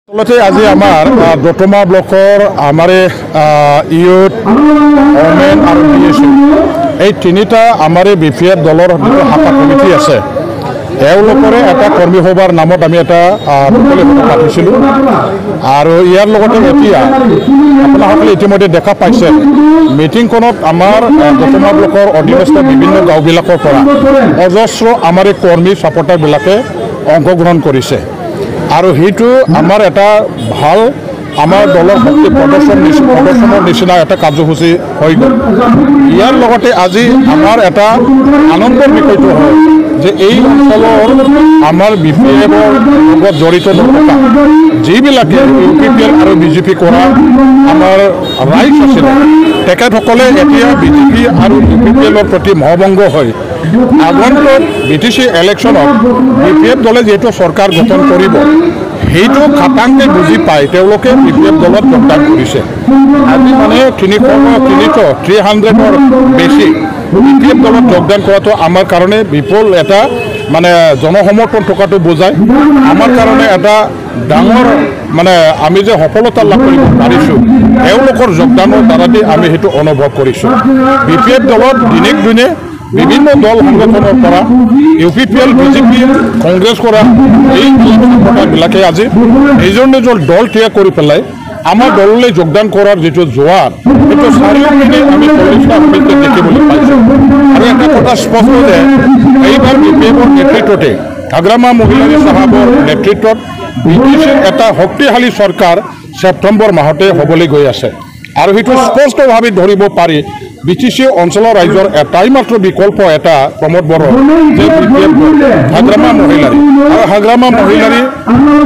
আজি আমাৰ দতমা ব্লকৰ আমাৰে ইউথ ওমেন আৰু বিএছএফ এই তিনিটা আমাৰে বিপিএফ দলৰ শাখা কমিটি আছে এওঁলোকৰে এটা কৰ্মী সভাৰ নামত আমি এটা পাতিছিলোঁ আৰু ইয়াৰ লগতে এতিয়া আপোনাসকলে ইতিমধ্যে দেখা পাইছে মিটিংখনত আমাৰ দতমা ব্লকৰ অধীনস্থ বিভিন্ন গাঁওবিলাকৰ পৰা অজস্ৰ আমাৰে কৰ্মী ছাপৰ্টাৰবিলাকে অংশগ্ৰহণ কৰিছে আৰু সেইটো আমাৰ এটা ভাল আমাৰ দলৰ শক্তি প্ৰদৰ্শনৰ নিচিনা এটা কাৰ্যসূচী হৈ গ'ল ইয়াৰ লগতে আজি আমাৰ এটা আনন্দৰ বিষয়টো হয় যে এই অঞ্চলৰ আমাৰ বিপিএফৰ লগত জড়িত থকা যিবিলাকে ইউপিপিএল আৰু বিজেপি কৰা আমাৰ ৰাইজ আছিলে তেখেতসকলে এতিয়া বিজেপি আৰু ইউপিপিএলৰ প্ৰতি মহভংগ হয় আগন্তুক বিটিচি ইলেকশ্যনত বিপিএফ দলে যিহেতু চৰকাৰ গঠন কৰিব সেইটো খাটাংকে বুজি পায় তেওঁলোকে বিপিএফ দলত যোগদান কৰিছে আজি মানে 300ৰ বেছি বিপিএফ দলত যোগদান কৰাটো আমাৰ কাৰণে বিপুল এটা মানে জনসমৰ্থন থকাটো বুজায় আমাৰ কাৰণে এটা ডাঙৰ মানে আমি যে সফলতা লাভ কৰিব পাৰিছোঁ এওঁলোকৰ যোগদানৰ দ্বাৰাদি আমি সেইটো অনুভৱ কৰিছোঁ বিপিএফ দলত দিনে দিনে বিভিন্ন দল সংগঠনৰ পৰা ইউপিপিএল বিজেপি কংগ্ৰেছ কৰা এই বিলাকে আজি নিজৰ নিজৰ দল তৈয়াৰ কৰি পেলাই আমাৰ দললৈ যোগদান কৰাৰ যিটো জোৱাৰ সেইটো চাৰিওপিনে আমি 40টা সমিতি দেখিবলৈ পাইছোঁ আৰু এটা কথা স্পষ্ট যে এইবাৰ বিপিএফৰ নেতৃত্বতে হাগ্ৰামা মহিলাৰী চাহাবৰ নেতৃত্বত বিটিচিৰ এটা শক্তিশালী চৰকাৰ ছেপ্টেম্বৰ মাহতে হ'বলৈ গৈ আছে আৰু সেইটো স্পষ্টভাৱে ধৰিব পাৰি বিটিচি অঞ্চলৰ ৰাইজৰ এটাই মাত্ৰ বিকল্প এটা প্ৰমোদ বড়ো যে হাগ্ৰামা মহিলাৰী আৰু হাগ্ৰামা মহিলাৰী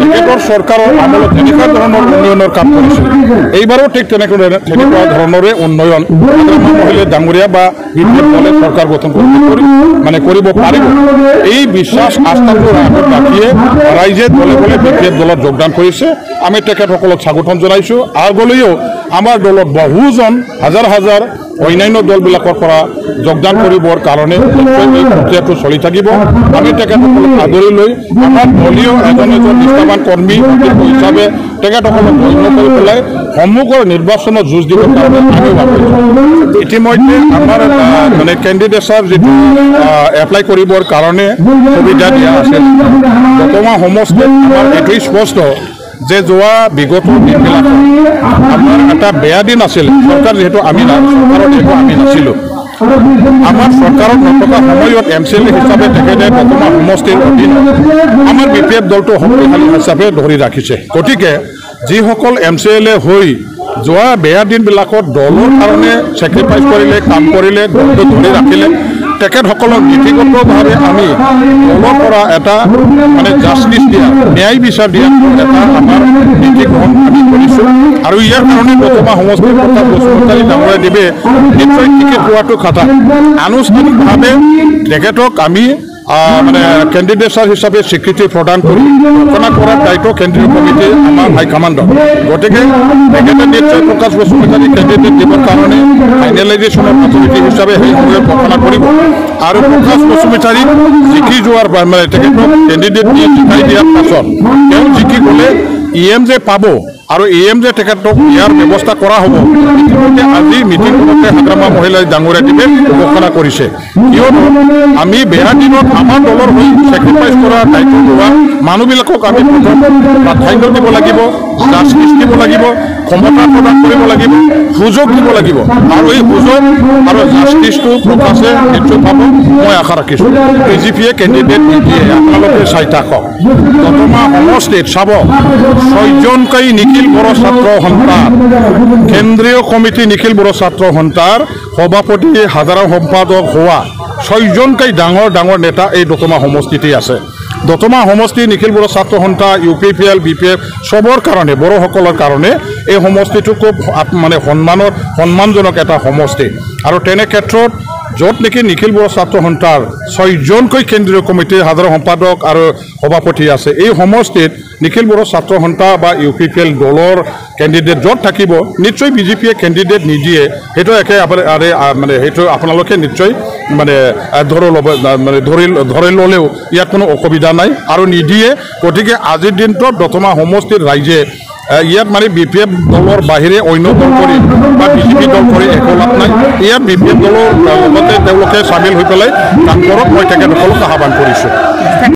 তেখেতৰ চৰকাৰৰ আমলত তেনেকুৱা ধৰণৰ উন্নয়নৰ কাম কৰিছিল এইবাৰো ঠিক তেনেকুৱা ধৰণৰে উন্নয়ন হাগ্ৰামা মহিলা ডাঙৰীয়া বা বিপিএফ দলে চৰকাৰ গঠন কৰিব পাৰিব এই বিশ্বাস আস্থাটো আগত ৰাখিয়ে ৰাইজে দলে দলে বিপিএফ দলত যোগদান কৰিছে আমি তেখেতসকলক স্বাগতম জনাইছোঁ আগলৈও আমাৰ দলত বহুজন হাজাৰ হাজাৰ অন্যান্য দলবিলাকৰ পৰা যোগদান কৰিবৰ কাৰণে এই প্ৰক্ৰিয়াটো চলি থাকিব আমি তেখেতসকলক আদৰি লৈ আমাৰ দলীয় এজন নিষ্ঠাবান কৰ্মী হিচাপে তেখেতসকলক গণ্য কৰি পেলাই সন্মুখৰ নিৰ্বাচনত যুঁজ দিবৰ কাৰণে আমিও ভাবিছোঁ ইতিমধ্যে আমাৰ মানে কেণ্ডিডেটছৰ যিটো এপ্লাই কৰিবৰ কাৰণে সুবিধা দিয়া আছে বৰ্তমান সমষ্টিত আমাৰ এইটোৱেই স্পষ্ট যে যোৱা বিগত দিনবিলাকত আমাৰ এটা বেয়া দিন আছিল চৰকাৰ যিহেতু আমি চৰকাৰত যিহেতু আমি নাছিলোঁ আমাৰ চৰকাৰত নথকা সময়ত MCLA হিচাপে তেখেতে বৰ্তমান সমষ্টিৰ অধীনত আমাৰ বিপিএফ দলটো শক্তিশালী হিচাপে ধৰি ৰাখিছে গতিকে যিসকল MCLA হৈ যোৱা বেয়া দিনবিলাকত দলৰ কাৰণে ছেক্ৰিফাইচ কৰিলে কাম কৰিলে দলটো ধৰি ৰাখিলে তেখেতসকলক নীতিগতভাৱে আমি দলৰ পৰা এটা মানে জাষ্টিছ দিয়া ন্যায় বিচাৰ দিয়া এটা আমাৰ নীতি গ্ৰহণ আমি কৰিছোঁ আৰু ইয়াৰ কাৰণে বৰ্তমান সমষ্টিৰ প্ৰতাপ বসুমতাৰী ডাঙৰীয়াদেৱে নিশ্চয় টিকেট পোৱাটো খাটা আনুষ্ঠানিকভাৱে তেখেতক আমি মানে কেণ্ডিডেটছৰ হিচাপে স্বীকৃতি প্ৰদান কৰি ঘোষণা কৰাৰ দায়িত্ব কেন্দ্ৰীয় কমিটি আমাৰ হাইকমাণ্ডৰ গতিকে তেখেতে নিশ্চয় প্ৰকাশ বসুমতাৰী কেণ্ডিডেট দিবৰ কাৰণে ফাইনেলাইজেশ্যনৰ অথৰিটি হিচাপে সেই সময়ত ঘোষণা কৰিব আৰু প্ৰকাশ বসুমতাৰী জিকি যোৱাৰ মানে তেখেতক কেণ্ডিডেট দিয়ে জিকাই দিয়াৰ পাছত তেওঁ জিকি গ'লে EM যে পাব আৰু EM যে তেখেতক ইয়াৰ ব্যৱস্থা কৰা হ'ব ইতিমধ্যে আজি মিটিংখনতে হাগ্ৰামা মহিলাৰী ডাঙৰীয়াদেৱে ঘোষণা কৰিছে কিয়নো আমি বেয়া দিনত আমাৰ দলৰ হৈ ছেক্ৰিফাইচ কৰাৰ দায়িত্ব লোৱা মানুহবিলাকক আমি প্ৰাধান্য দিব লাগিব জাষ্টিছ দিব লাগিব ক্ষমতা প্ৰদান কৰিব লাগিব সুযোগ দিব লাগিব আৰু এই সুযোগ আৰু জাষ্টিছটো প্ৰকাশে নিশ্চয় পাব মই আশা ৰাখিছোঁ বিজেপিয়ে কেণ্ডিডেট নিদিয়ে আপোনালোকে চাই থাকক বৰ্তমান সমষ্টিত চাব 6জনকৈ নিখিল বড়ো ছাত্ৰ সন্থাৰ কেন্দ্ৰীয় কমিটি নিখিল বড়ো ছাত্ৰ সন্থাৰ সভাপতি সাধাৰণ সম্পাদক হোৱা 6জনকৈ ডাঙৰ ডাঙৰ নেতা এই দতমা সমষ্টিতে আছে দতমা সমষ্টি নিখিল বড়ো ছাত্ৰ সন্থা UPPL BPF চবৰ কাৰণে বড়োসকলৰ কাৰণে এই সমষ্টিটো খুব মানে সন্মানজনক এটা সমষ্টি আৰু তেনে ক্ষেত্ৰত য'ত নেকি নিখিল বড়ো ছাত্ৰ সন্থাৰ 6জনকৈ কেন্দ্ৰীয় কমিটিৰ সাধাৰণ সম্পাদক আৰু সভাপতি আছে এই সমষ্টিত নিখিল বড়ো ছাত্ৰ সন্থা বা UPPL দলৰ কেণ্ডিডেট য'ত থাকিব নিশ্চয় বিজেপিয়ে কেণ্ডিডেট নিদিয়ে সেইটো একেবাৰে মানে সেইটো আপোনালোকে নিশ্চয় মানে ধৰি ল'লেও ইয়াত কোনো অসুবিধা নাই আৰু নিদিয়ে গতিকে আজিৰ দিনটোত দতমা সমষ্টিৰ ৰাইজে ইয়াত মানে BPF দলৰ বাহিৰে অন্য দল কৰি বা বিজেপি দল কৰি একো লাভ নাই ইয়াত BPF দলৰ লগতে তেওঁলোকে চামিল হৈ পেলাই কাম কৰক মই তেখেতসকলক আহ্বান কৰিছোঁ